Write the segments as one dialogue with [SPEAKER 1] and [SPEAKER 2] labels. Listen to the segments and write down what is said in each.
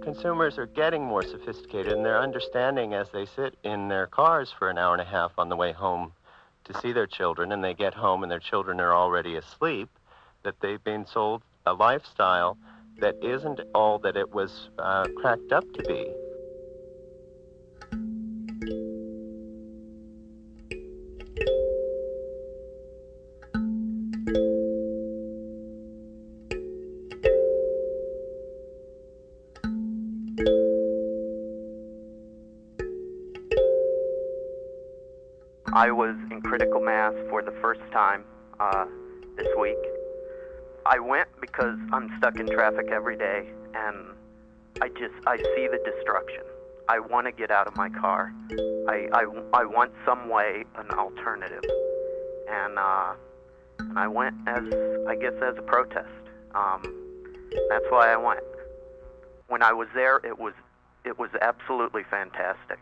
[SPEAKER 1] Consumers are getting more sophisticated, and they're understanding as they sit in their cars for an hour and a half on the way home to see their children, and they get home and their children are already asleep, that they've been sold a lifestyle that isn't all that it was cracked up to be.
[SPEAKER 2] I was in critical mass for the first time this week. I went because I'm stuck in traffic every day, and I see the destruction. I want to get out of my car. I want some way, an alternative. And I went as a protest. That's why I went. When I was there, it was absolutely fantastic.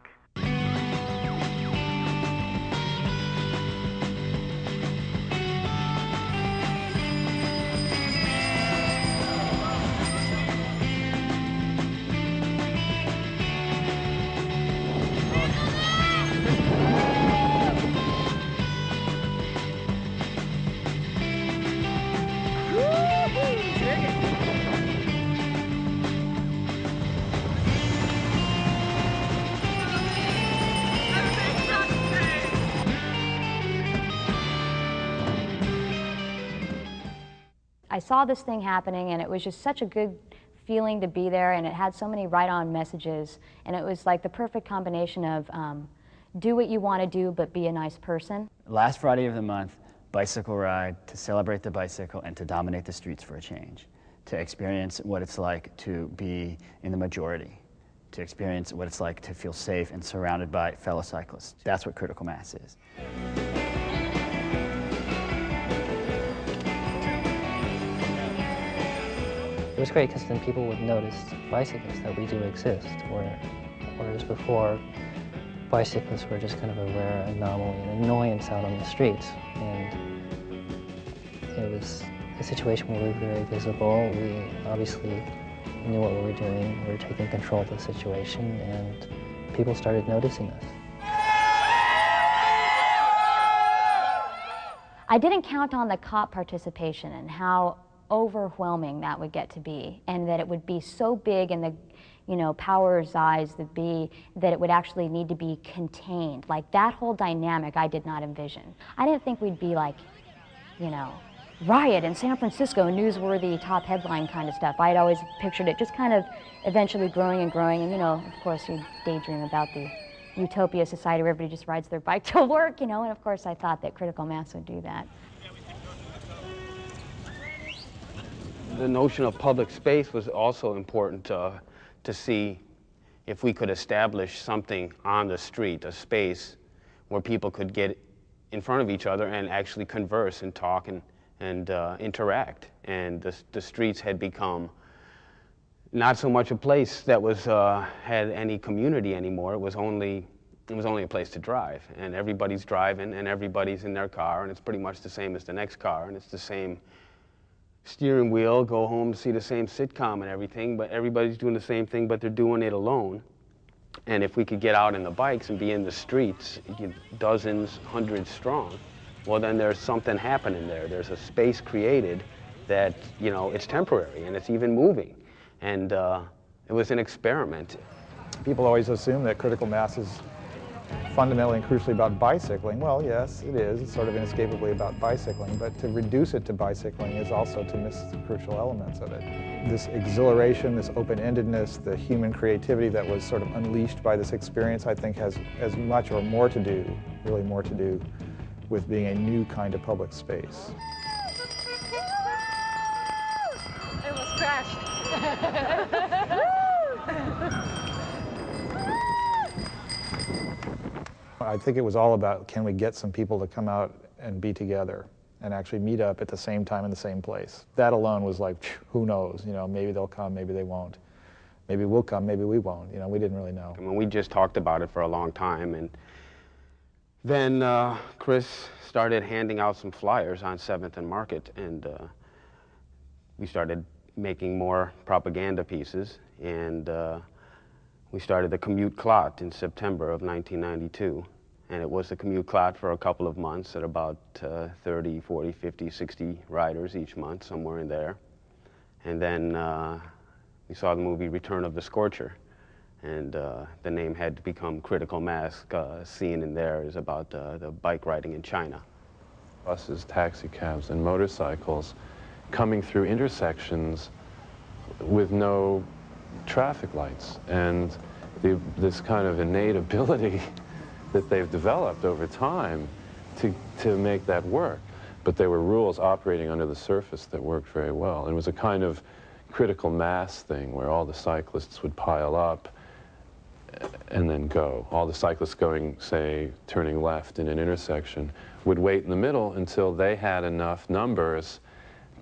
[SPEAKER 3] I saw this thing happening, and it was just such a good feeling to be there, and it had so many right-on messages, and it was like the perfect combination of do what you want to do, but be a nice person.
[SPEAKER 4] Last Friday of the month, bicycle ride to celebrate the bicycle and to dominate the streets for a change, to experience what it's like to be in the majority, to experience what it's like to feel safe and surrounded by fellow cyclists. That's what critical mass is.
[SPEAKER 5] It was great because then people would notice bicyclists, that we do exist, whereas before, bicyclists were just kind of a rare anomaly, an annoyance out on the streets. And it was a situation where we were very visible. We obviously knew what we were doing. We were taking control of the situation, and people started noticing us.
[SPEAKER 3] I didn't count on the cop participation and how overwhelming that would get to be, and that it would be so big in the, power's eyes that it would actually need to be contained. Like, that whole dynamic I did not envision. I didn't think we'd be like, riot in San Francisco, newsworthy top headline kind of stuff. I had always pictured it just kind of eventually growing and growing, and of course you daydream about the utopia society where everybody just rides their bike to work, and of course I thought that critical mass would do that.
[SPEAKER 6] The notion of public space was also important to see if we could establish something on the street, a space where people could get in front of each other and actually converse and talk and interact. And the streets had become not so much a place that was had any community anymore. It was only a place to drive, and everybody's driving and everybody's in their car, and it's pretty much the same as the next car, and it's the same steering wheel, go home, see the same sitcom and everything, but everybody's doing the same thing, but they're doing it alone. And if we could get out on the bikes and be in the streets, dozens, hundreds strong, well then there's something happening there. There's a space created that, it's temporary and it's even moving. And it was an experiment.
[SPEAKER 7] People always assume that critical mass is fundamentally and crucially about bicycling. Well, yes, it is. It's sort of inescapably about bicycling, but to reduce it to bicycling is also to miss the crucial elements of it. This exhilaration, this open-endedness, the human creativity that was sort of unleashed by this experience, I think has as much or more to do, really more to do, with being a new kind of public space.
[SPEAKER 8] It was crashed.
[SPEAKER 7] I think it was all about, can we get some people to come out and be together and actually meet up at the same time in the same place. That alone was like, who knows, you know, maybe they'll come, maybe they won't. Maybe we'll come, maybe we won't, you know, we didn't really know.
[SPEAKER 6] I mean, we just talked about it for a long time, and then Chris started handing out some flyers on 7th and Market, and we started making more propaganda pieces, and we started the Commute Clot in September of 1992. And it was the Commute Clot for a couple of months at about 30, 40, 50, 60 riders each month, somewhere in there. And then we saw the movie Return of the Scorcher, and the name had to become Critical Mass. Scene in there is about the bike riding in China.
[SPEAKER 8] Buses, taxi cabs, and motorcycles coming through intersections with no traffic lights, and this kind of innate ability that they've developed over time to make that work. But there were rules operating under the surface that worked very well. And it was a kind of critical mass thing where all the cyclists would pile up and then go. All the cyclists going, say, turning left in an intersection would wait in the middle until they had enough numbers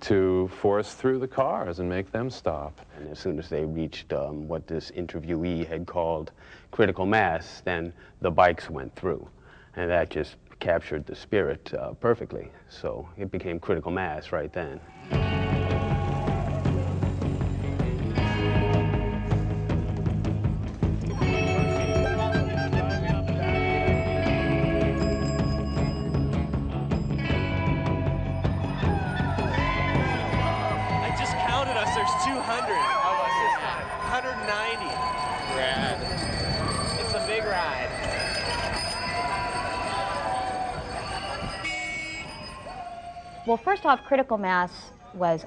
[SPEAKER 8] to force through the cars and make them stop.
[SPEAKER 6] And as soon as they reached what this interviewee had called critical mass, then the bikes went through. And that just captured the spirit perfectly. So it became critical mass right then.
[SPEAKER 3] Well, first off, critical mass was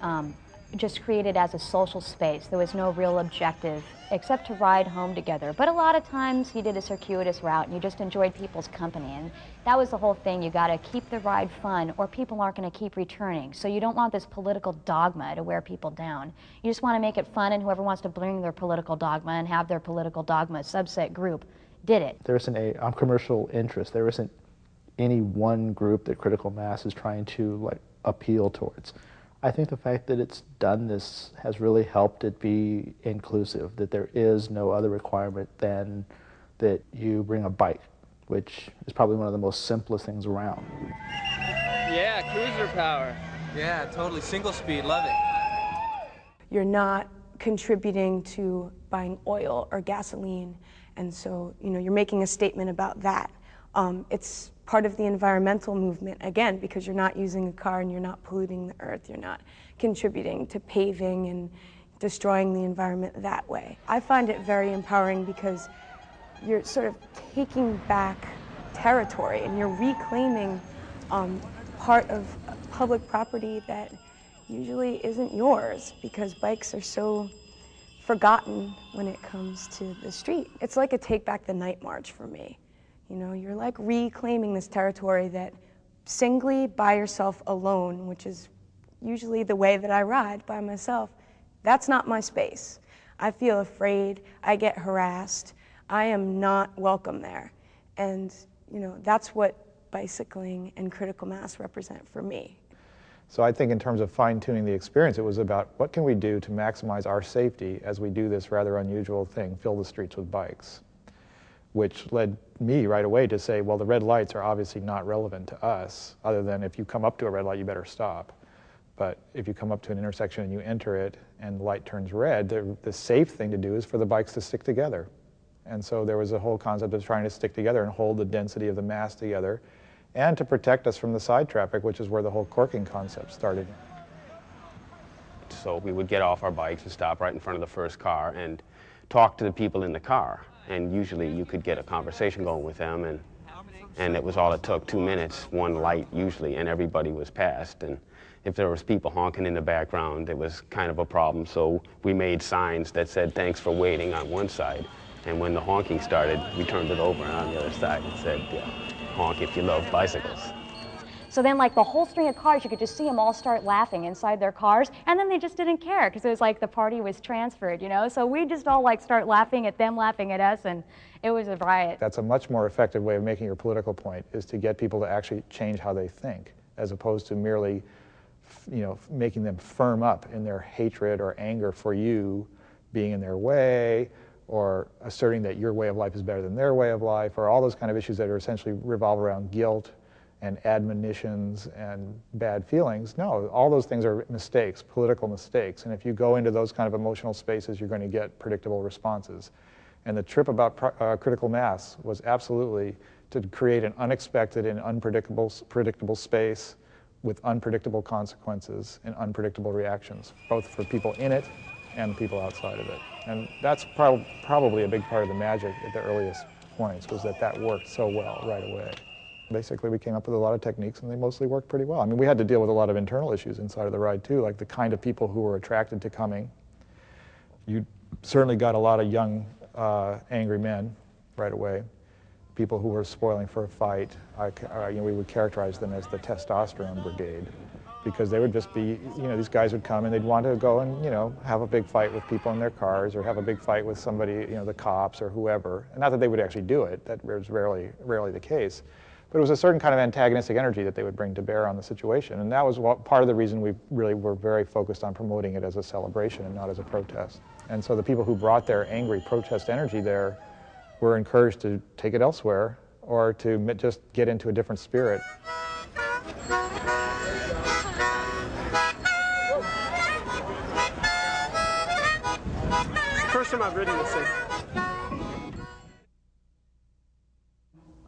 [SPEAKER 3] just created as a social space. There was no real objective except to ride home together. But a lot of times you did a circuitous route and you just enjoyed people's company. And that was the whole thing. You got to keep the ride fun or people aren't going to keep returning. So you don't want this political dogma to wear people down. You just want to make it fun, and whoever wants to bring their political dogma and have their political dogma subset group did it.
[SPEAKER 9] There isn't a commercial interest. There isn't any one group that critical mass is trying to appeal towards. I think the fact that it's done this has really helped it be inclusive, that there is no other requirement than that you bring a bike, which is probably one of the most simplest things around.
[SPEAKER 10] Yeah, cruiser power.
[SPEAKER 11] Yeah, totally. Single speed, love it.
[SPEAKER 12] You're not contributing to buying oil or gasoline, and so you're making a statement about that. It's part of the environmental movement, again, because you're not using a car and you're not polluting the earth, you're not contributing to paving and destroying the environment that way. I find it very empowering because you're sort of taking back territory and you're reclaiming part of public property that usually isn't yours, because bikes are so forgotten when it comes to the street. It's like a Take Back the Night March for me. You're like reclaiming this territory that singly, by yourself alone, which is usually the way that I ride by myself, that's not my space. I feel afraid, I get harassed, I am not welcome there. And that's what bicycling and critical mass represent for me.
[SPEAKER 7] So I think in terms of fine-tuning the experience, it was about what can we do to maximize our safety as we do this rather unusual thing, fill the streets with bikes, which led me right away to say, well, the red lights are obviously not relevant to us, other than if you come up to a red light, you better stop. But if you come up to an intersection and you enter it and the light turns red, the safe thing to do is for the bikes to stick together. And so there was a whole concept of trying to stick together and hold the density of the mass together, and to protect us from the side traffic, which is where the whole corking concept started.
[SPEAKER 6] So we would get off our bikes and stop right in front of the first car and talk to the people in the car. And usually you could get a conversation going with them, and it was all it took, 2 minutes, one light usually, and everybody was passed. And if there was people honking in the background, it was kind of a problem. So we made signs that said, "Thanks for waiting," on one side. And when the honking started, we turned it over, and on the other side it said, "Honk if you love bicycles."
[SPEAKER 3] So then like the whole string of cars, you could just see them all start laughing inside their cars, and then they just didn't care because it was like the party was transferred, you know? So we just all like start laughing at them, laughing at us, and it was a riot.
[SPEAKER 7] That's a much more effective way of making your political point, is to get people to actually change how they think, as opposed to merely, you know, making them firm up in their hatred or anger for you being in their way, or asserting that your way of life is better than their way of life, or all those kind of issues that are essentially revolve around guilt and admonitions and bad feelings. No, all those things are mistakes, political mistakes. And if you go into those kind of emotional spaces, you're going to get predictable responses. And the trip about critical mass was absolutely to create an unexpected and predictable space with unpredictable consequences and unpredictable reactions, both for people in it and people outside of it. And that's probably a big part of the magic at the earliest points, was that that worked so well right away. Basically, we came up with a lot of techniques, and they mostly worked pretty well. I mean, we had to deal with a lot of internal issues inside of the ride, too, like the kind of people who were attracted to coming. You certainly got a lot of young, angry men right away, people who were spoiling for a fight. You know, we would characterize them as the testosterone brigade, because they would just be, you know, these guys would come and they'd want to go and, you know, have a big fight with people in their cars, or have a big fight with somebody, you know, the cops or whoever. And not that they would actually do it, that was rarely the case. But it was a certain kind of antagonistic energy that they would bring to bear on the situation. And that was part of the reason we really were very focused on promoting it as a celebration and not as a protest. And so the people who brought their angry protest energy there were encouraged to take it elsewhere, or to just get into a different spirit.
[SPEAKER 13] First time I've ridden this thing.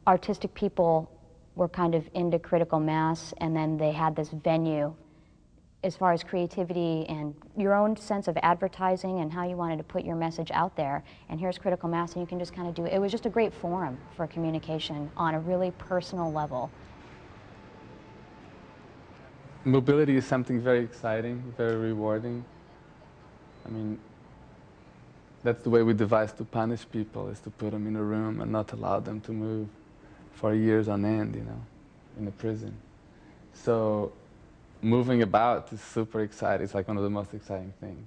[SPEAKER 3] Artistic people were kind of into critical mass, and then they had this venue as far as creativity and your own sense of advertising and how you wanted to put your message out there. And here's critical mass, and you can just kind of do it. It was just a great forum for communication on a really personal level.
[SPEAKER 14] Mobility is something very exciting, very rewarding. I mean, that's the way we devised to punish people, is to put them in a room and not allow them to move for years on end, you know, in a prison. So moving about is super exciting. It's like one of the most exciting things.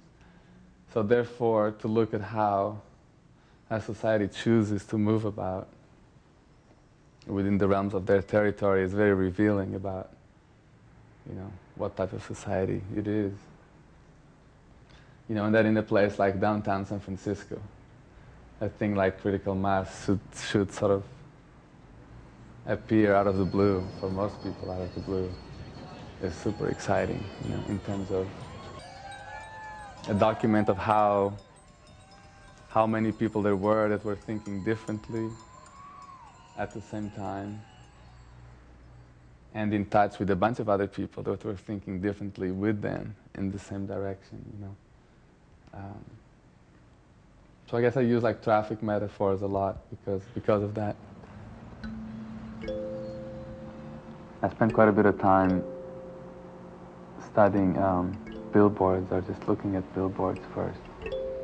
[SPEAKER 14] So therefore, to look at how a society chooses to move about within the realms of their territory is very revealing about, you know, what type of society it is. You know, and that in a place like downtown San Francisco, a thing like critical mass should sort of appear out of the blue, for most people out of the blue, is super exciting, you know, in terms of a document of how many people there were that were thinking differently at the same time, and in touch with a bunch of other people that were thinking differently with them in the same direction, you know. So I guess I use like traffic metaphors a lot because of that. I spent quite a bit of time studying billboards, or just looking at billboards first.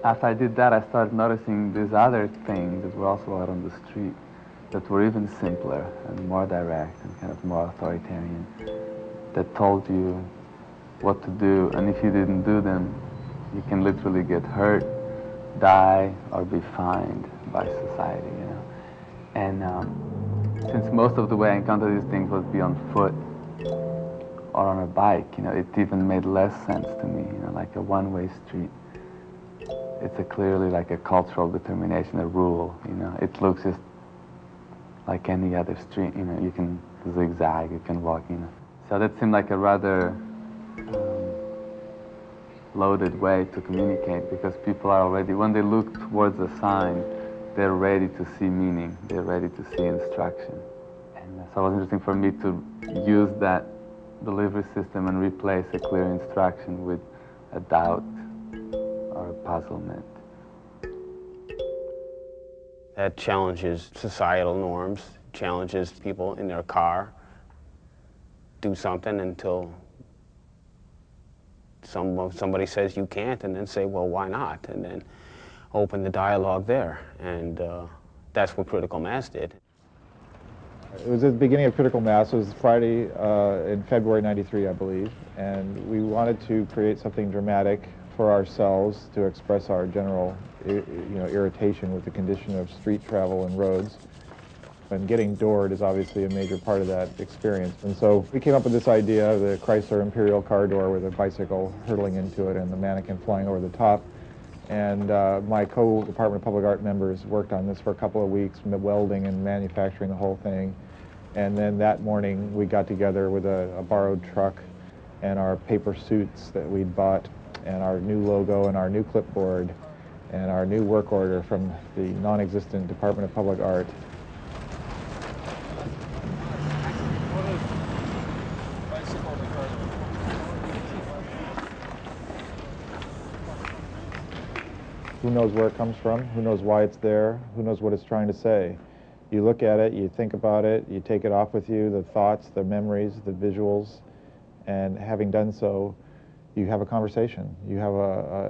[SPEAKER 14] After I did that, I started noticing these other things that were also out on the street that were even simpler and more direct and kind of more authoritarian, that told you what to do, and if you didn't do them, you can literally get hurt, die, or be fined by society, you know. And since most of the way I encountered these things was be on foot or on a bike, you know, it even made less sense to me, you know, like a one-way street. It's clearly like a cultural determination, a rule, you know. It looks just like any other street, you know, you can zigzag, you can walk, you know. So that seemed like a rather loaded way to communicate, because people are already, when they look towards a sign, they're ready to see meaning, they're ready to see instruction. And so it was interesting for me to use that delivery system and replace a clear instruction with a doubt or a puzzlement.
[SPEAKER 6] That challenges societal norms, challenges people in their car, do something until somebody says you can't, and then say, well, why not? And then open the dialogue there. And that's what critical mass did.
[SPEAKER 7] It was at the beginning of Critical Mass. It was Friday in February '93, I believe, and we wanted to create something dramatic for ourselves to express our general, irritation with the condition of street travel and roads. And getting doored is obviously a major part of that experience. And so we came up with this idea of the Chrysler Imperial car door with a bicycle hurtling into it and the mannequin flying over the top. And my co-Department of Public Art members worked on this for a couple of weeks, welding and manufacturing the whole thing. And then that morning we got together with a borrowed truck and our paper suits that we'd bought and our new logo and our new clipboard and our new work order from the non-existent Department of Public Art. Who knows where it comes from? Who knows why it's there? Who knows what it's trying to say? You look at it, you think about it, you take it off with you, the thoughts, the memories, the visuals, and having done so, you have a conversation. You have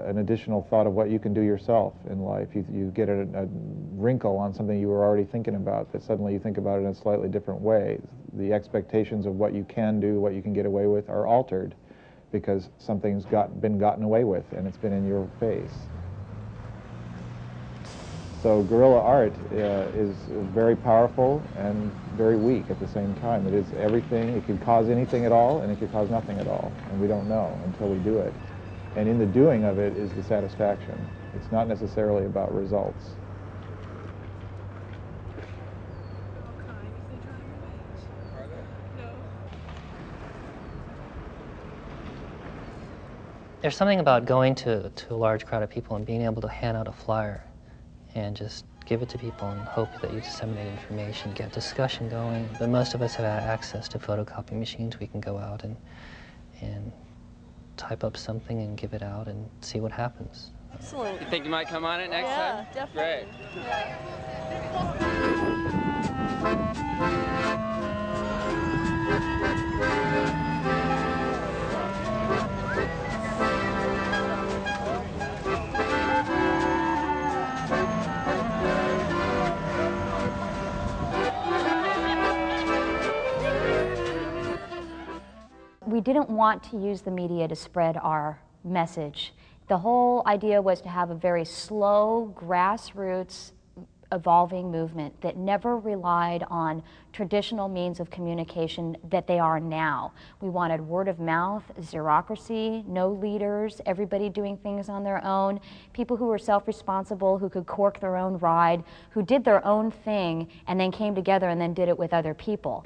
[SPEAKER 7] an additional thought of what you can do yourself in life. You get a wrinkle on something you were already thinking about, that suddenly you think about it in a slightly different way. The expectations of what you can do, what you can get away with, are altered because something's been gotten away with and it's been in your face. So guerrilla art is very powerful and very weak at the same time. It is everything. It can cause anything at all, and it can cause nothing at all, and we don't know until we do it. And in the doing of it is the satisfaction. It's not necessarily about results.
[SPEAKER 5] There's something about going to a large crowd of people and being able to hand out a flyer and just give it to people and hope that you disseminate information, get discussion going. But most of us have access to photocopy machines. We can go out and type up something and give it out and see what happens.
[SPEAKER 10] Excellent. You think you might come on it next time?
[SPEAKER 13] Yeah, definitely.
[SPEAKER 10] Great.
[SPEAKER 3] We didn't want to use the media to spread our message. The whole idea was to have a very slow, grassroots, evolving movement that never relied on traditional means of communication that they are now. We wanted word of mouth, xerocracy, no leaders, everybody doing things on their own, people who were self-responsible, who could cork their own ride, who did their own thing and then came together and then did it with other people.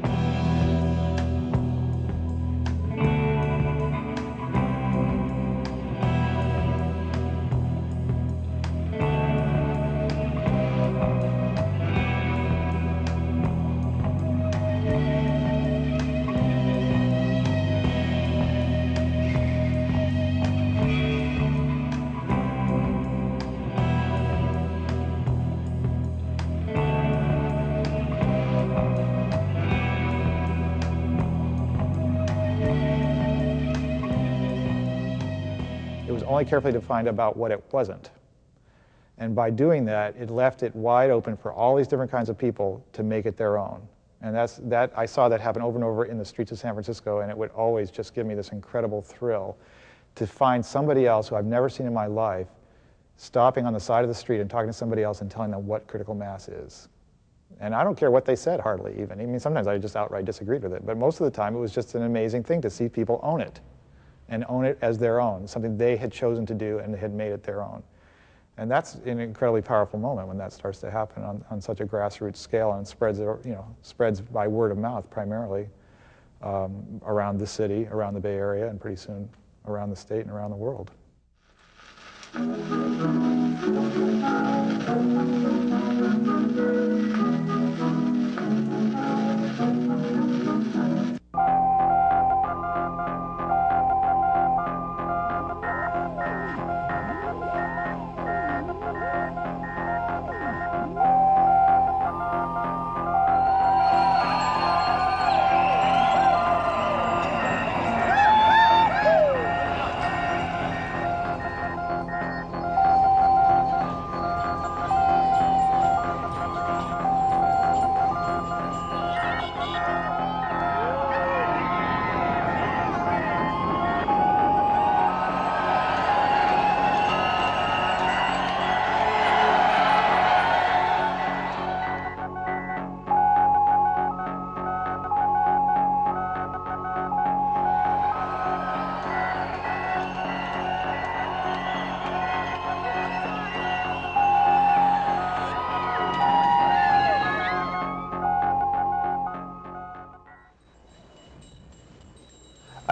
[SPEAKER 7] Only carefully defined about what it wasn't. And by doing that, it left it wide open for all these different kinds of people to make it their own. And I saw that happen over and over in the streets of San Francisco, and it would always just give me this incredible thrill to find somebody else who I've never seen in my life stopping on the side of the street and talking to somebody else and telling them what critical mass is. And I don't care what they said, hardly even. I mean, sometimes I just outright disagreed with it, but most of the time it was just an amazing thing to see people own it. And own it as their own, something they had chosen to do and they had made it their own. And that's an incredibly powerful moment when that starts to happen on such a grassroots scale and spreads by word of mouth primarily around the city, around the Bay Area, and pretty soon around the state and around the world.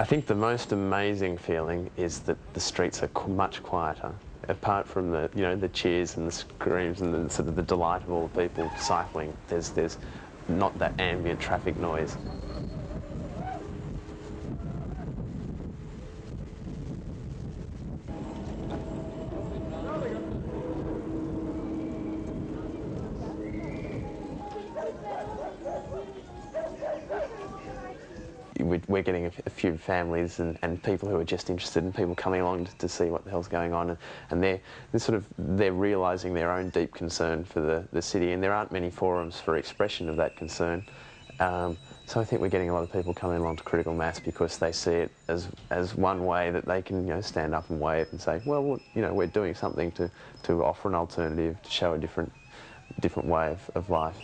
[SPEAKER 8] think the most amazing feeling is that the streets are much quieter. Apart from the, the cheers and the screams and the sort of the delight of all the people cycling, there's not that ambient traffic noise. We're getting a few families and people who are just interested in people coming along to see what the hell's going on, and they're realising their own deep concern for the city, and there aren't many forums for expression of that concern. So I think we're getting a lot of people coming along to critical mass because they see it as one way that they can stand up and wave and say, well, we're doing something to offer an alternative, to show a different way of life.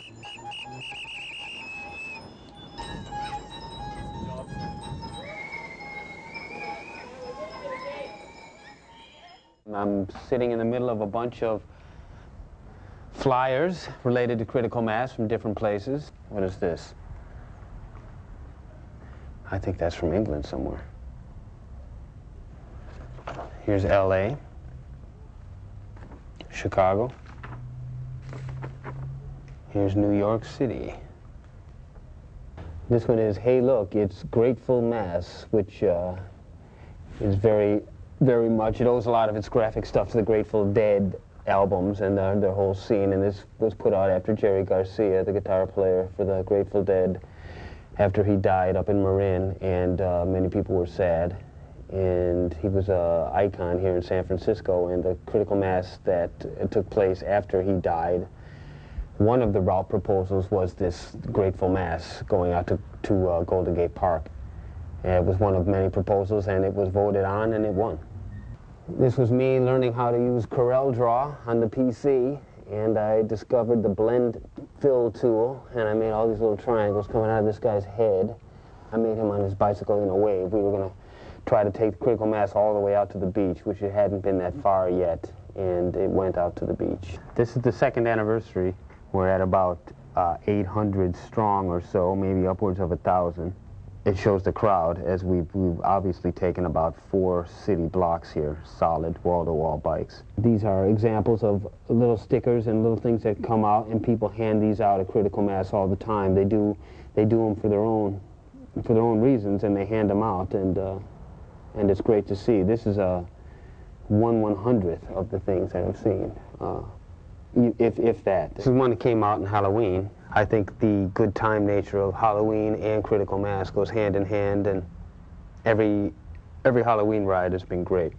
[SPEAKER 6] I'm sitting in the middle of a bunch of flyers related to critical mass from different places. What is this? I think that's from England somewhere. Here's LA, Chicago. Here's New York City. This one is, hey look, it's Grateful Mass, which is very much, it owes a lot of its graphic stuff to the Grateful Dead albums and their whole scene, and this was put out after Jerry Garcia, the guitar player for the Grateful Dead, after he died up in Marin, and many people were sad, and he was an icon here in San Francisco, and the critical mass that took place after he died, one of the route proposals was this Grateful Mass going out to Golden Gate Park. And it was one of many proposals, and it was voted on, and it won. This was me learning how to use CorelDRAW on the PC, and I discovered the blend fill tool, and I made all these little triangles coming out of this guy's head. I made him on his bicycle in a wave. We were going to try to take critical mass all the way out to the beach, which it hadn't been that far yet, and it went out to the beach. This is the second anniversary. We're at about 800 strong or so, maybe upwards of 1,000. It shows the crowd, as we've obviously taken about 4 city blocks here, solid wall-to-wall bikes. These are examples of little stickers and little things that come out, and people hand these out at critical mass all the time. They do them for their own reasons, and they hand them out, and it's great to see. This is a 1/100th of the things that I've seen, if that. This is one that came out in Halloween. I think the good time nature of Halloween and critical mass goes hand in hand, and every Halloween ride has been great.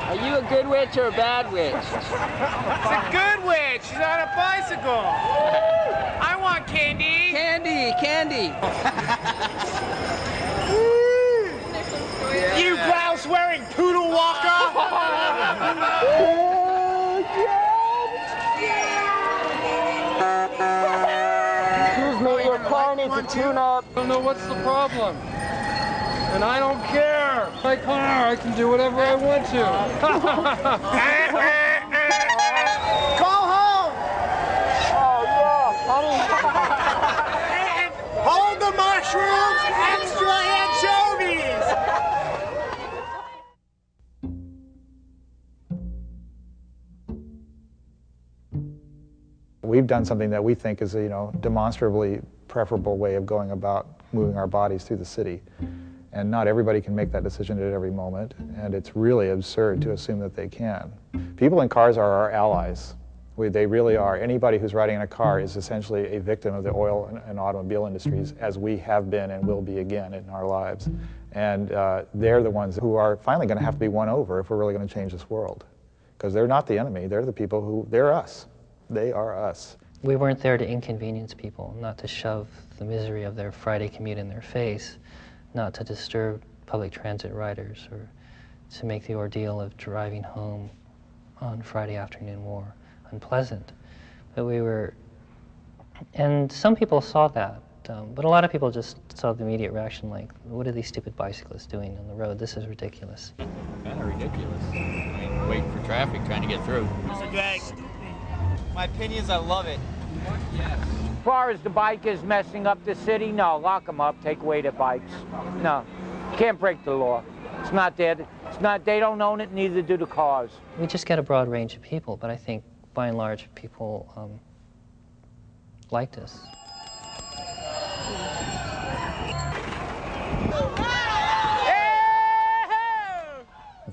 [SPEAKER 10] Are you a good witch or a bad witch?
[SPEAKER 11] It's a good witch. She's on a bicycle. I want candy.
[SPEAKER 10] Candy, candy.
[SPEAKER 11] You blouse-wearing poodle walker.
[SPEAKER 10] Excuse me, your car needs a tune-up.
[SPEAKER 14] I don't know what's the problem. And I don't care. My car, I can do whatever I want to.
[SPEAKER 11] Go home.
[SPEAKER 10] Oh, yeah, honey.
[SPEAKER 11] Hold the mushrooms, extra anchovies.
[SPEAKER 7] We've done something that we think is a demonstrably preferable way of going about moving our bodies through the city. And not everybody can make that decision at every moment, and it's really absurd to assume that they can. People in cars are our allies. They really are. Anybody who's riding in a car is essentially a victim of the oil and automobile industries, as we have been and will be again in our lives. And they're the ones who are finally going to have to be won over if we're really going to change this world. Because they're not the enemy, they're the people they're us. They are us.
[SPEAKER 5] We weren't there to inconvenience people, not to shove the misery of their Friday commute in their face, not to disturb public transit riders or to make the ordeal of driving home on Friday afternoon more unpleasant. But we were, and some people saw that But a lot of people just saw the immediate reaction like, what are these stupid bicyclists doing on the road? This is ridiculous.
[SPEAKER 13] Kind of ridiculous. I mean, waiting for traffic, trying to get through.
[SPEAKER 11] It's a drag. My opinion is I love it.
[SPEAKER 15] As far as the bikers messing up the city, no, lock them up, take away their bikes. No, can't break the law. It's not there. It's not, they don't own it, neither do the cars.
[SPEAKER 5] We just get a broad range of people, but I think by and large people liked us.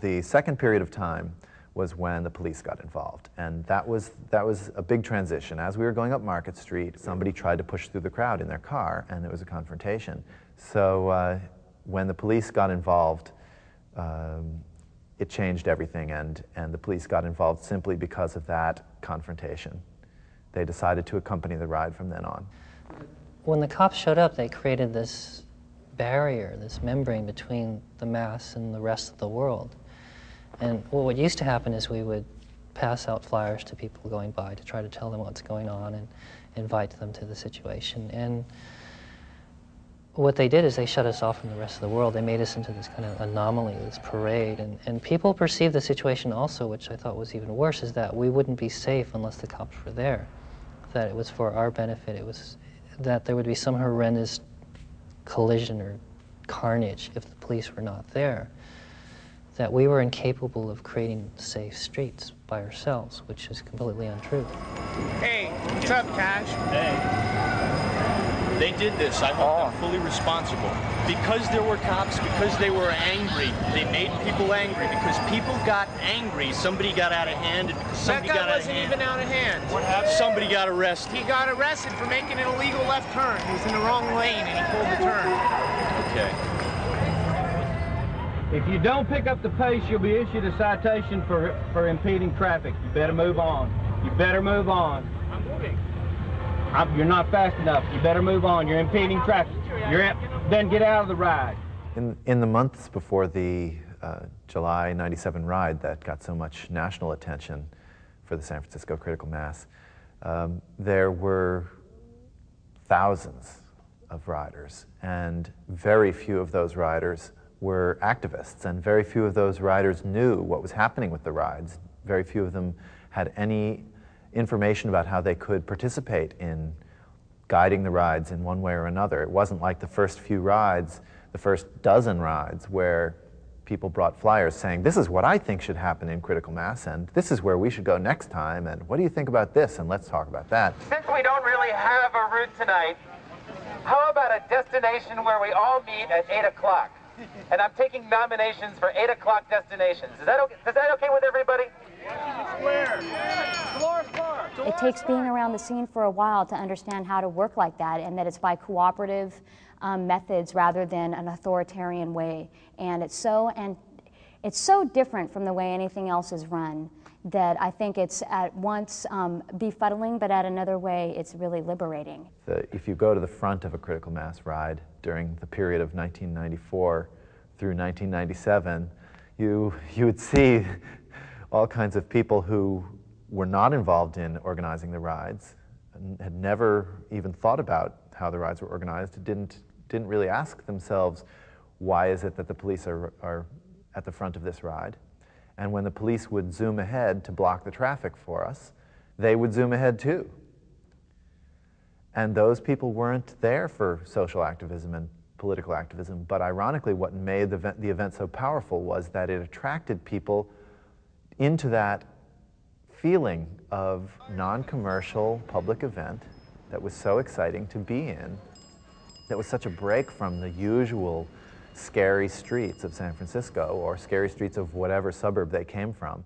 [SPEAKER 16] The second period of time was when the police got involved, and that was a big transition. As we were going up Market Street, somebody tried to push through the crowd in their car, and it was a confrontation. So when the police got involved, it changed everything, and the police got involved simply because of that confrontation. They decided to accompany the ride from then on.
[SPEAKER 5] When the cops showed up, they created this barrier, this membrane between the mass and the rest of the world. And what used to happen is we would pass out flyers to people going by to try to tell them what's going on and invite them to the situation. And what they did is they shut us off from the rest of the world. They made us into this kind of anomaly, this parade. And people perceived the situation also, which I thought was even worse, is that we wouldn't be safe unless the cops were there. That it was for our benefit. It was that there would be some horrendous collision or carnage if the police were not there. That we were incapable of creating safe streets by ourselves, which is completely untrue.
[SPEAKER 11] Hey, what's up, Cash?
[SPEAKER 17] Hey, they did this. I hold them fully responsible. Because there were cops, because they were angry, they made people angry. Because people got angry, somebody got out of hand, and because somebody got out of hand.
[SPEAKER 11] That guy wasn't even out of hand.
[SPEAKER 17] What happened? Somebody got arrested.
[SPEAKER 11] He got arrested for making an illegal left turn. He was in the wrong lane, and he pulled the turn.
[SPEAKER 17] Okay.
[SPEAKER 18] If you don't pick up the pace, you'll be issued a citation for impeding traffic. You better move on. You better move on.
[SPEAKER 11] I'm moving.
[SPEAKER 18] You're not fast enough. You better move on. You're impeding traffic. Then get out of the ride.
[SPEAKER 16] In the months before the July '97 ride that got so much national attention for the San Francisco critical mass, there were thousands of riders, and very few of those riders were activists, and very few of those riders knew what was happening with the rides. Very few of them had any information about how they could participate in guiding the rides in one way or another. It wasn't like the first few rides, the first dozen rides, where people brought flyers saying, this is what I think should happen in critical mass, and this is where we should go next time, and what do you think about this, and let's talk about that.
[SPEAKER 19] Since we don't really have a route tonight, how about a destination where we all meet at 8 o'clock? And I'm taking nominations for 8 o'clock destinations. Is that okay? Is that okay with everybody?
[SPEAKER 3] It takes being around the scene for a while to understand how to work like that, and that it's by cooperative methods rather than an authoritarian way. And it's so different from the way anything else is run that I think it's at once befuddling, but at another way it's really liberating.
[SPEAKER 16] If you go to the front of a critical mass ride during the period of 1994 through 1997, you would see all kinds of people who were not involved in organizing the rides, and had never even thought about how the rides were organized, didn't really ask themselves, why is it that the police are at the front of this ride? And when the police would zoom ahead to block the traffic for us, they would zoom ahead too. And those people weren't there for social activism and political activism, but ironically what made the event so powerful was that it attracted people into that feeling of non-commercial public event that was so exciting to be in, that was such a break from the usual scary streets of San Francisco or scary streets of whatever suburb they came from.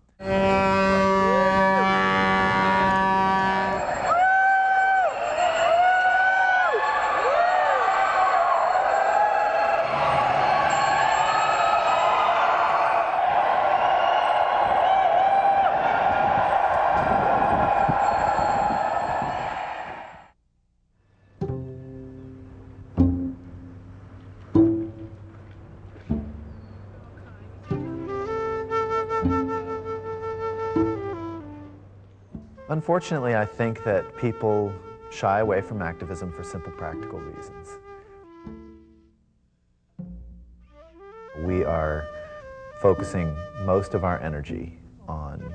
[SPEAKER 16] Unfortunately, I think that people shy away from activism for simple practical reasons. We are focusing most of our energy on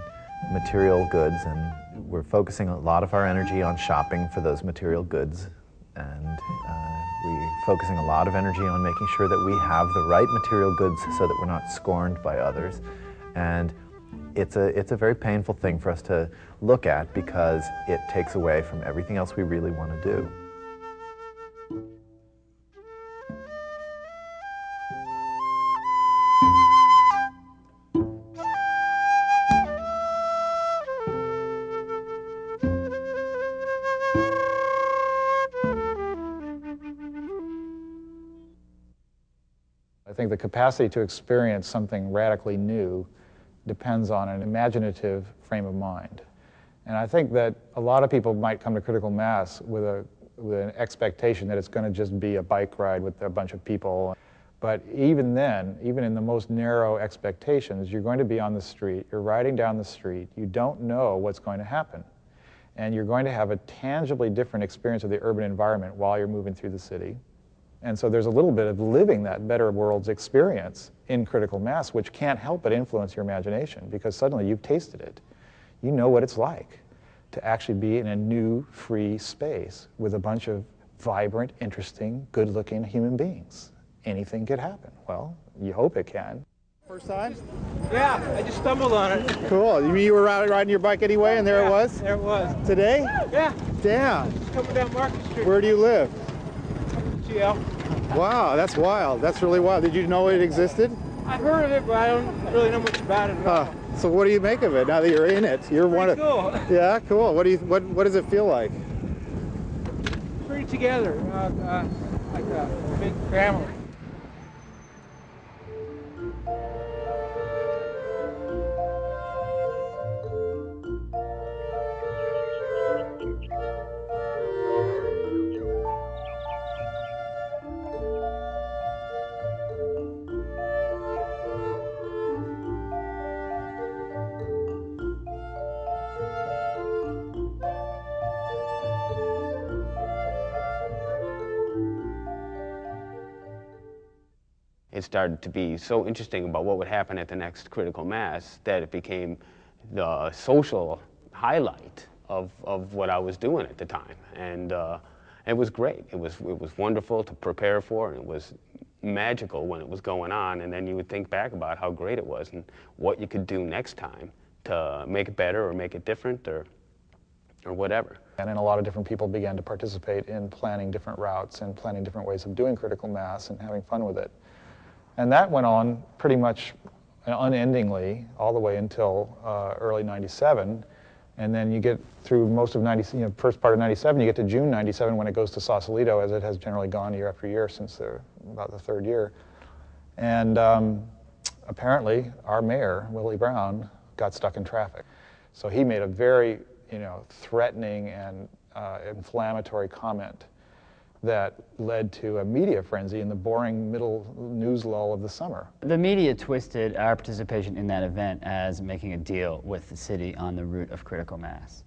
[SPEAKER 16] material goods, and we're focusing a lot of our energy on shopping for those material goods, and we're focusing a lot of energy on making sure that we have the right material goods so that we're not scorned by others. And it's a very painful thing for us to look at because it takes away from everything else we really want to do.
[SPEAKER 7] I think the capacity to experience something radically new depends on an imaginative frame of mind. And I think that a lot of people might come to critical mass with an expectation that it's going to just be a bike ride with a bunch of people. But even then, even in the most narrow expectations, you're going to be on the street, you're riding down the street, you don't know what's going to happen. And you're going to have a tangibly different experience of the urban environment while you're moving through the city. And so there's a little bit of living that better world's experience in critical mass, which can't help but influence your imagination, because suddenly you've tasted it. You know what it's like to actually be in a new, free space with a bunch of vibrant, interesting, good-looking human beings. Anything could happen. Well, you hope it can.
[SPEAKER 18] First time?
[SPEAKER 11] Yeah, I just stumbled on it.
[SPEAKER 18] Cool. You mean you were riding your bike anyway, and there it was?
[SPEAKER 11] There it was.
[SPEAKER 18] Today?
[SPEAKER 11] Yeah.
[SPEAKER 18] Damn.
[SPEAKER 11] Just coming down Market Street.
[SPEAKER 18] Where do you live?
[SPEAKER 11] GL.
[SPEAKER 18] Wow, that's wild. That's really wild. Did you know it existed?
[SPEAKER 11] I've heard of it, but I don't really know much about it at all.
[SPEAKER 18] So what do you make of it now that you're in it? You're one of.
[SPEAKER 11] Cool.
[SPEAKER 18] Yeah, cool. What does it feel like?
[SPEAKER 11] Pretty together, like a big family.
[SPEAKER 6] It started to be so interesting about what would happen at the next critical mass that it became the social highlight of what I was doing at the time. And it was great. It was wonderful to prepare for, and it was magical when it was going on. And then you would think back about how great it was and what you could do next time to make it better or make it different or whatever.
[SPEAKER 7] And then a lot of different people began to participate in planning different routes and planning different ways of doing critical mass and having fun with it. And that went on pretty much unendingly all the way until early '97. And then you get through most of first part of '97, you get to June '97 when it goes to Sausalito, as it has generally gone year after year since about the third year. And apparently our mayor, Willie Brown, got stuck in traffic. So he made a very threatening and inflammatory comment that led to a media frenzy in the boring middle news lull of the summer.
[SPEAKER 4] The media twisted our participation in that event as making a deal with the city on the route of critical mass.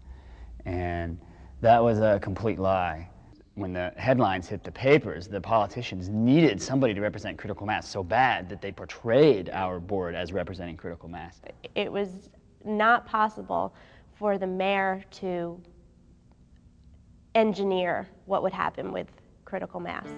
[SPEAKER 4] And that was a complete lie. When the headlines hit the papers, the politicians needed somebody to represent critical mass so bad that they portrayed our board as representing critical mass.
[SPEAKER 20] It was not possible for the mayor to engineer what would happen with critical mass.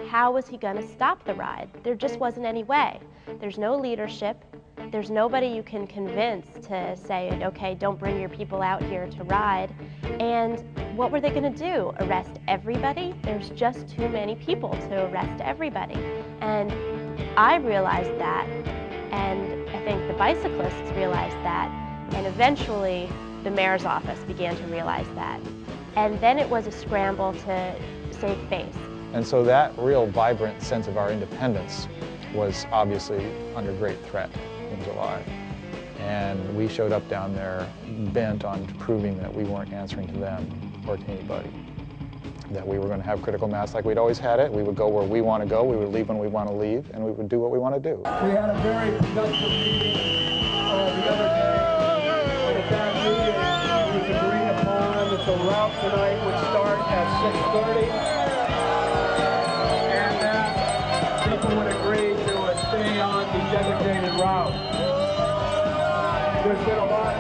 [SPEAKER 20] How was he going to stop the ride? There just wasn't any way. There's no leadership. There's nobody you can convince to say, okay, don't bring your people out here to ride. And what were they going to do? Arrest everybody? There's just too many people to arrest everybody. And I realized that, and I think the bicyclists realized that, and eventually the mayor's office began to realize that. And then it was a scramble to save face.
[SPEAKER 7] And so that real vibrant sense of our independence was obviously under great threat in July. And we showed up down there bent on proving that we weren't answering to them or to anybody. That we were going to have critical mass like we'd always had it. We would go where we want to go, we would leave when we want to leave, and we would do what we want to do.
[SPEAKER 18] We had a very productive meeting the other day. At that meeting, it was agreed upon the route tonight would start at 6:30, and that people would agree to stay on the designated route. There's been a lot.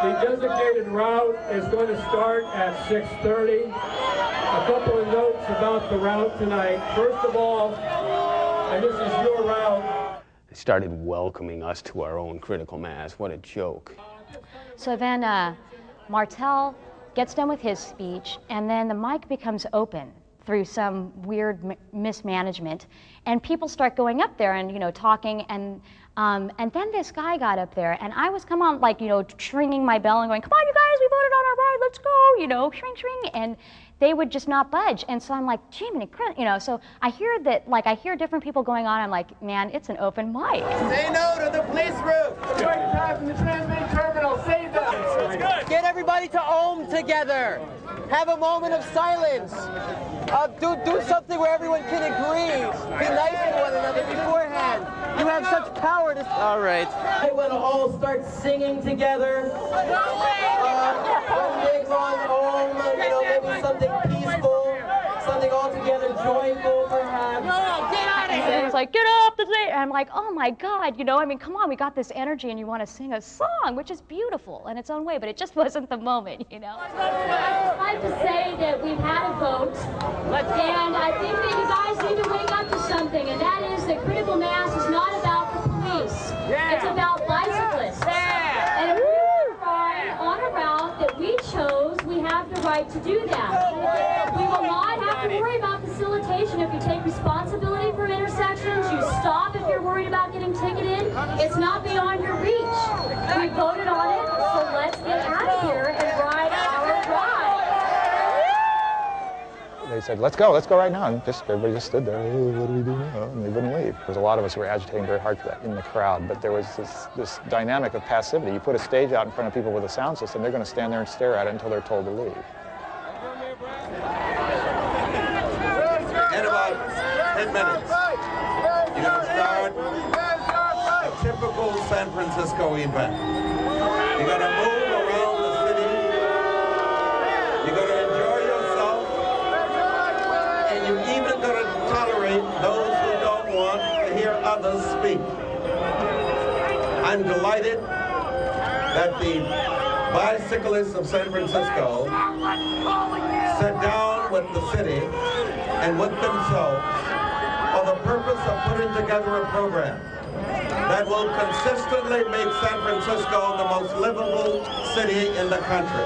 [SPEAKER 18] The designated route is going to start at 6:30. A couple of notes about the route tonight. First of all, and this is your route.
[SPEAKER 6] They started welcoming us to our own critical mass. What a joke.
[SPEAKER 3] So then Martel gets done with his speech, and then the mic becomes open through some weird mismanagement, and people start going up there and, you know, talking, and then this guy got up there, and I was, come on, like, you know, ringing my bell and going, come on, you guys, we voted on our ride, let's go, you know, shring, shring, and they would just not budge. And so I'm like, Jiminy, you know, so I hear that, like, I hear different people going on, I'm like, man, it's an open mic.
[SPEAKER 19] Say no to the police roof.
[SPEAKER 18] The right time from the transmitting terminal, save them.
[SPEAKER 19] Get everybody to ohm together. Have a moment of silence. Do something where everyone can agree. Be nice to one another beforehand. You have such power to... All right. I want to all start singing together. One big long ohm, you know, maybe something peaceful, something altogether joyful, perhaps. No, get out of here!
[SPEAKER 3] And it's like, get up! And I'm like, oh my God, you know, I mean, come on, we got this energy and you want to sing a song, which is beautiful in its own way, but it just wasn't the moment, you know?
[SPEAKER 21] I'd just like to say that we've had a vote, and I think that you guys need to wake up to something, and that is that critical mass is not about the police. Yeah. It's about bicyclists. Yeah. And if we want to ride on a route that we chose, we have the right to do that. We will not have to worry about facilitation if you take responsibility for intersections. You stop if you're worried about getting ticketed. It's not beyond your reach. We voted on it, so let's get out of here and ride our ride.
[SPEAKER 7] They said, let's go right now. And everybody just stood there, oh, what do we do now? And they wouldn't leave. There was a lot of us who were agitating very hard for that in the crowd, but there was this dynamic of passivity. You put a stage out in front of people with a sound system, they're going to stand there and stare at it until they're told to leave.
[SPEAKER 22] In about 10 minutes, you're going to start a typical San Francisco event. You're going to move around the city. You're going to enjoy yourself. And you're even going to tolerate those who don't want to hear others speak. I'm delighted that the bicyclists of San Francisco sat down with the city and with themselves for the purpose of putting together a program that will consistently make San Francisco the most livable city in the country.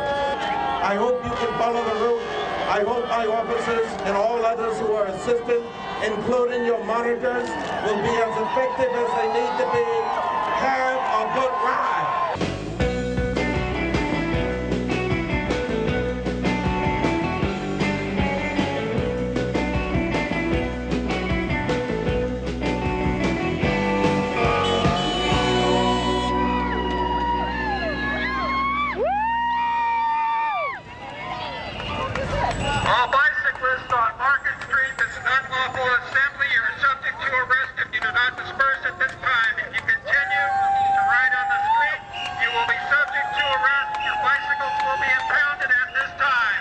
[SPEAKER 22] I hope you can follow the route. I hope my officers and all others who are assisting, including your monitors, will be as effective as they need to be. Have a good ride.
[SPEAKER 23] All bicyclists on Market Street, this is unlawful assembly. You are subject to arrest if you do not disperse at this time. If you continue to ride on the street, you will be subject to arrest. Your bicycles will be impounded at this time.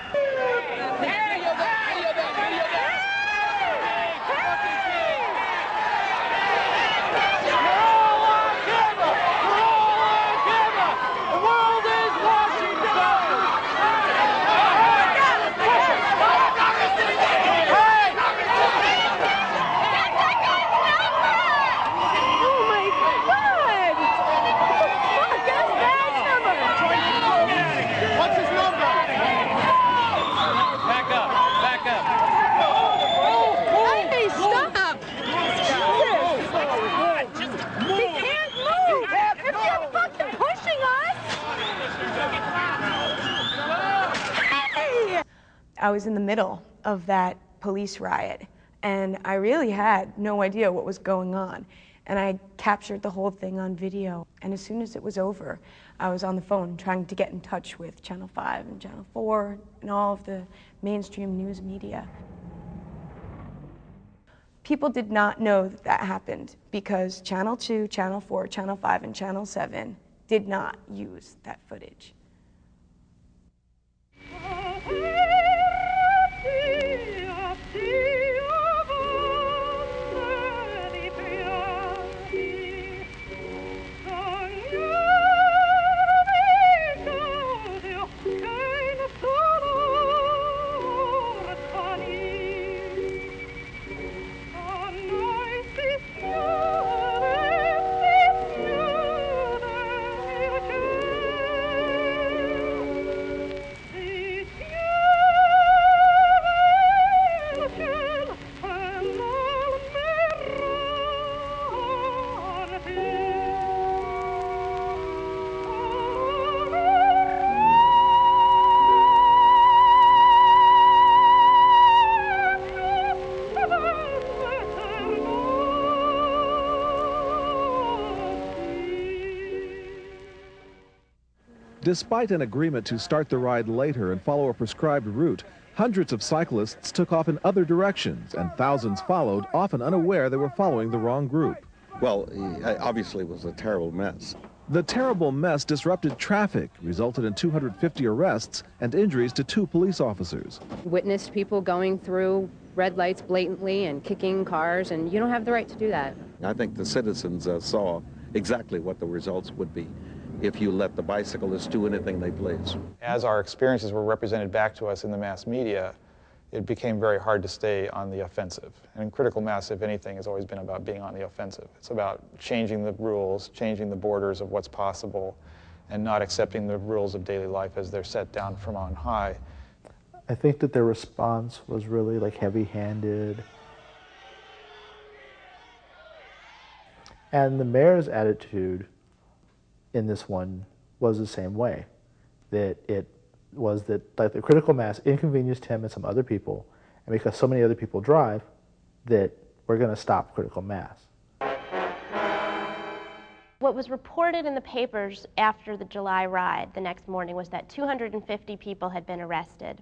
[SPEAKER 12] I was in the middle of that police riot, and I really had no idea what was going on. And I captured the whole thing on video. And as soon as it was over, I was on the phone trying to get in touch with Channel 5 and Channel 4 and all of the mainstream news media. People did not know that that happened because Channel 2, Channel 4, Channel 5, and Channel 7 did not use that footage.
[SPEAKER 1] Despite an agreement to start the ride later and follow a prescribed route, hundreds of cyclists took off in other directions, and thousands followed, often unaware they were following the wrong group.
[SPEAKER 2] Well, obviously it was a terrible mess.
[SPEAKER 1] The terrible mess disrupted traffic, resulted in 250 arrests and injuries to 2 police officers.
[SPEAKER 9] Witnessed people going through red lights blatantly and kicking cars, and you don't have the right to do that.
[SPEAKER 2] I think the citizens saw exactly what the results would be if you let the bicyclists do anything they please.
[SPEAKER 7] As our experiences were represented back to us in the mass media, it became very hard to stay on the offensive. And critical mass, if anything, has always been about being on the offensive. It's about changing the rules, changing the borders of what's possible, and not accepting the rules of daily life as they're set down from on high.
[SPEAKER 24] I think that their response was really like heavy-handed. And the mayor's attitude in this one was the same way, that it was that like the critical mass inconvenienced him and some other people, and because so many other people drive, that we're going to stop critical mass.
[SPEAKER 20] What was reported in the papers after the July ride the next morning was that 250 people had been arrested.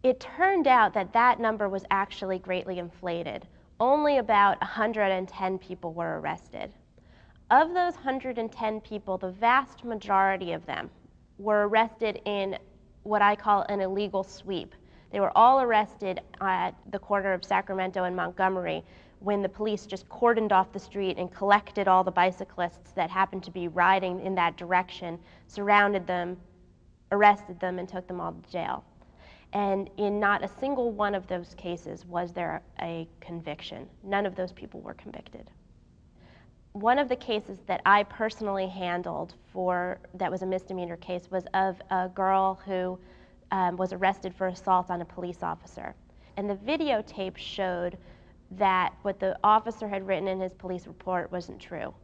[SPEAKER 20] It turned out that that number was actually greatly inflated. Only about 110 people were arrested. Of those 110 people, the vast majority of them were arrested in what I call an illegal sweep. They were all arrested at the corner of Sacramento and Montgomery when the police just cordoned off the street and collected all the bicyclists that happened to be riding in that direction, surrounded them, arrested them, and took them all to jail. And in not a single one of those cases was there a conviction. None of those people were convicted. One of the cases that I personally handled that was a misdemeanor case was of a girl who was arrested for assault on a police officer. And the videotape showed that what the officer had written in his police report wasn't true.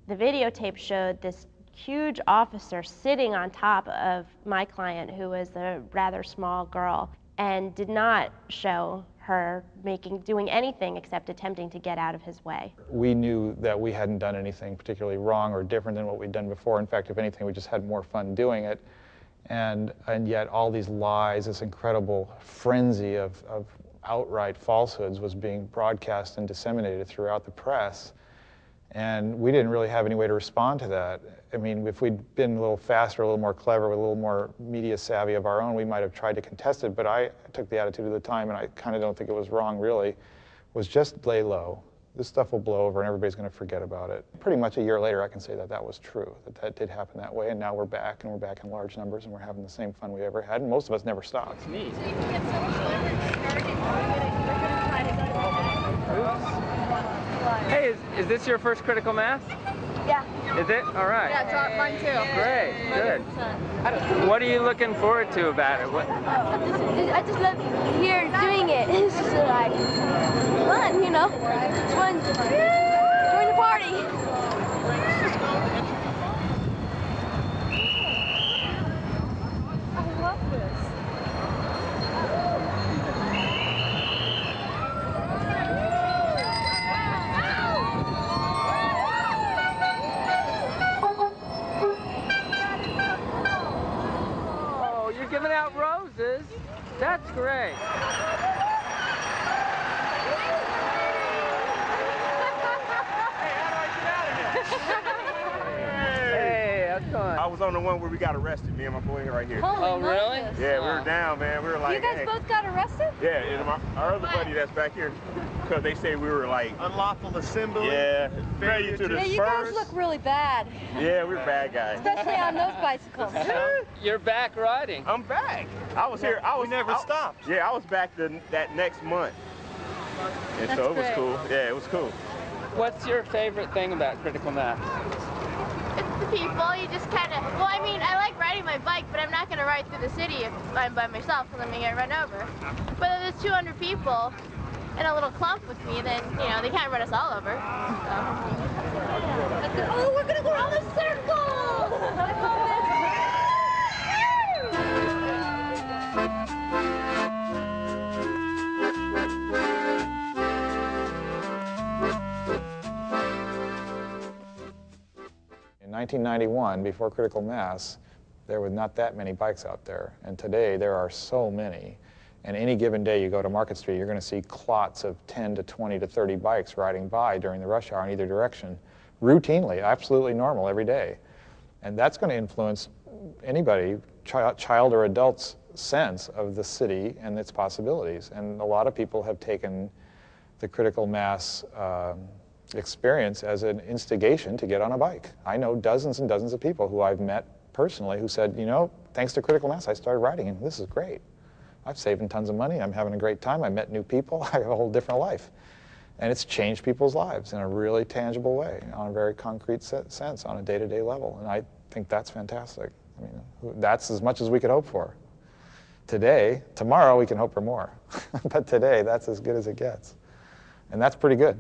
[SPEAKER 20] The videotape showed this huge officer sitting on top of my client, who was a rather small girl, and did not show her doing anything except attempting to get out of his way.
[SPEAKER 7] We knew that we hadn't done anything particularly wrong or different than what we'd done before. In fact, if anything, we just had more fun doing it. And yet all these lies, this incredible frenzy of outright falsehoods was being broadcast and disseminated throughout the press. And we didn't really have any way to respond to that. I mean, if we'd been a little faster, a little more clever, with a little more media savvy of our own, we might have tried to contest it, but I took the attitude of the time, and I kind of don't think it was wrong, really, was just lay low. This stuff will blow over, and everybody's going to forget about it. Pretty much a year later, I can say that that was true, that did happen that way, and now we're back, and we're back in large numbers, and we're having the same fun we ever had, and most of us never stopped.
[SPEAKER 10] It's neat. Hey, is this your first critical mass?
[SPEAKER 25] Yeah.
[SPEAKER 10] Is it? All right.
[SPEAKER 25] Yeah, it's mine too.
[SPEAKER 10] Great, good. What are you looking forward to about it?
[SPEAKER 25] I just love here doing it. It's just like fun, you know. It's fun. Join the party. I love this.
[SPEAKER 10] Giving out roses. That's great.
[SPEAKER 5] was on the one where we got arrested, me and my boy right here.
[SPEAKER 10] Oh, really?
[SPEAKER 5] Yeah, we were down, man. We were like,
[SPEAKER 8] You guys
[SPEAKER 5] hey.
[SPEAKER 8] both got arrested?
[SPEAKER 5] Yeah, and our other buddy that's back here, because they say we were like
[SPEAKER 17] unlawful assembly.
[SPEAKER 5] Yeah, failure to
[SPEAKER 8] Yeah,
[SPEAKER 5] disperse.
[SPEAKER 8] you guys look really bad.
[SPEAKER 5] Yeah, we're bad guys.
[SPEAKER 8] Especially on those bicycles.
[SPEAKER 10] You're back riding.
[SPEAKER 5] I'm back. I was here. We never stopped. Yeah, I was back that next month. And
[SPEAKER 10] That's
[SPEAKER 5] so it was
[SPEAKER 10] great.
[SPEAKER 5] cool. Yeah, it was cool.
[SPEAKER 10] What's your favorite thing about critical mass?
[SPEAKER 25] It's the people. You just kind of, well, I mean, I like riding my bike, but I'm not going to ride through the city if I'm by myself because I'm going to get run over. But if there's 200 people in a little clump with me, then, you know, they can't run us all over. So.
[SPEAKER 8] Oh, we're going to go around the circle! I love it.
[SPEAKER 7] In 1991, before critical mass, there were not that many bikes out there. And today, there are so many. And any given day you go to Market Street, you're going to see clots of 10 to 20 to 30 bikes riding by during the rush hour in either direction, routinely, absolutely normal every day. And that's going to influence anybody, child or adult's sense of the city and its possibilities. And a lot of people have taken the critical mass experience as an instigation to get on a bike. I know dozens and dozens of people who I've met personally who said, you know, thanks to critical mass, I started riding, and this is great. I've saved tons of money, I'm having a great time, I met new people, I have a whole different life. And it's changed people's lives in a really tangible way, on a very concrete sense, on a day-to-day level. And I think that's fantastic. I mean, that's as much as we could hope for. Today, tomorrow we can hope for more. But today, that's as good as it gets. And that's pretty good.